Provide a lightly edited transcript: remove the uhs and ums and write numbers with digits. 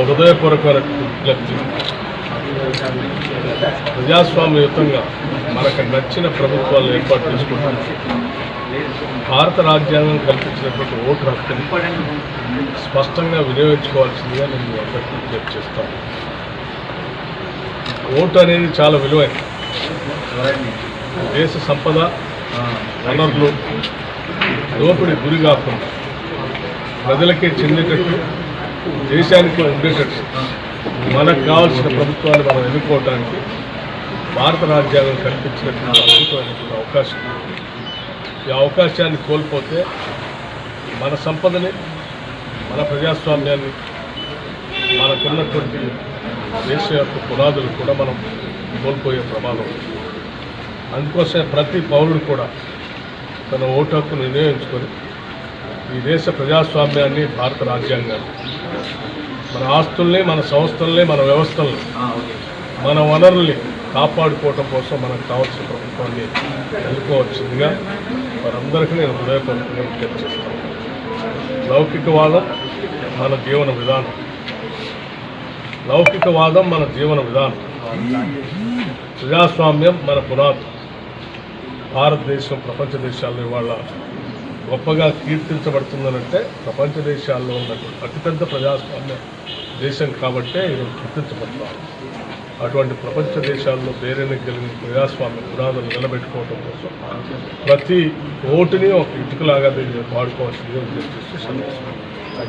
హృదయపూర్వకమైన విజ్ఞప్తి. ప్రజాస్వామ్యయుతంగా మనకు నచ్చిన ప్రభుత్వాలను ఏర్పాటు చేసుకుంటాం. భారత రాజ్యాంగం కల్పించినటువంటి ఓటు హక్కుని స్పష్టంగా వినియోగించుకోవాల్సిందిగా నేను అందరికీ విజ్ఞప్తి చేస్తాను. ఓటు అనేది చాలా విలువైనది. దేశ సంపద, వనరులు దోపిడీ గురి కాకుండా ప్రజలకే చెందేటట్టు, దేశానికి ఉండేటట్టు మనకు కావాల్సిన ప్రభుత్వాన్ని మనం ఎన్నుకోవడానికి భారత రాజ్యాంగం కల్పించినటువంటి అద్భుతమైనటువంటి అవకాశం. ఈ అవకాశాన్ని కోల్పోతే మన సంపదని, మన ప్రజాస్వామ్యాన్ని, మనకున్నటువంటి దేశ యొక్క పునాదులు కూడా మనం కోల్పోయే ప్రమాదం. అందుకోసమే ప్రతి పౌరుడు కూడా తన ఓటు హక్కును వినియోగించుకొని ఈ దేశ ప్రజాస్వామ్యాన్ని, భారత రాజ్యాంగాన్ని, మన ఆస్తుల్ని, మన సంస్థల్ని, మన వ్యవస్థల్ని, మన వనరుల్ని కాపాడుకోవటం కోసం మనకు కావాల్సిన ప్రభుత్వాన్ని ఎన్నుకోవాల్సిందిగా వారందరికీ నేను హృదయపూర్వకంగా విజ్ఞప్తి చేస్తాను. లౌకికవాదం మన జీవన విధానం. లౌకికవాదం మన జీవన విధానం. ప్రజాస్వామ్యం మన పునాది. భారతదేశం ప్రపంచ దేశాల్లో ఇవాళ గొప్పగా కీర్తించబడుతుందనంటే ప్రపంచ దేశాల్లో ఉన్నటువంటి అతిపెద్ద ప్రజాస్వామ్య దేశం కాబట్టే ఈరోజు గుర్తించబడతాం. అటువంటి ప్రపంచ దేశాల్లో పేరుని కలిగిన ప్రజాస్వామ్య పునాదులు నిలబెట్టుకోవడం కోసం ప్రతి ఓటుని ఒక ఇటుకలాగా దీన్ని వాడుకోవాల్సిందిగా ఉద్దేశిస్తూ సందేశం.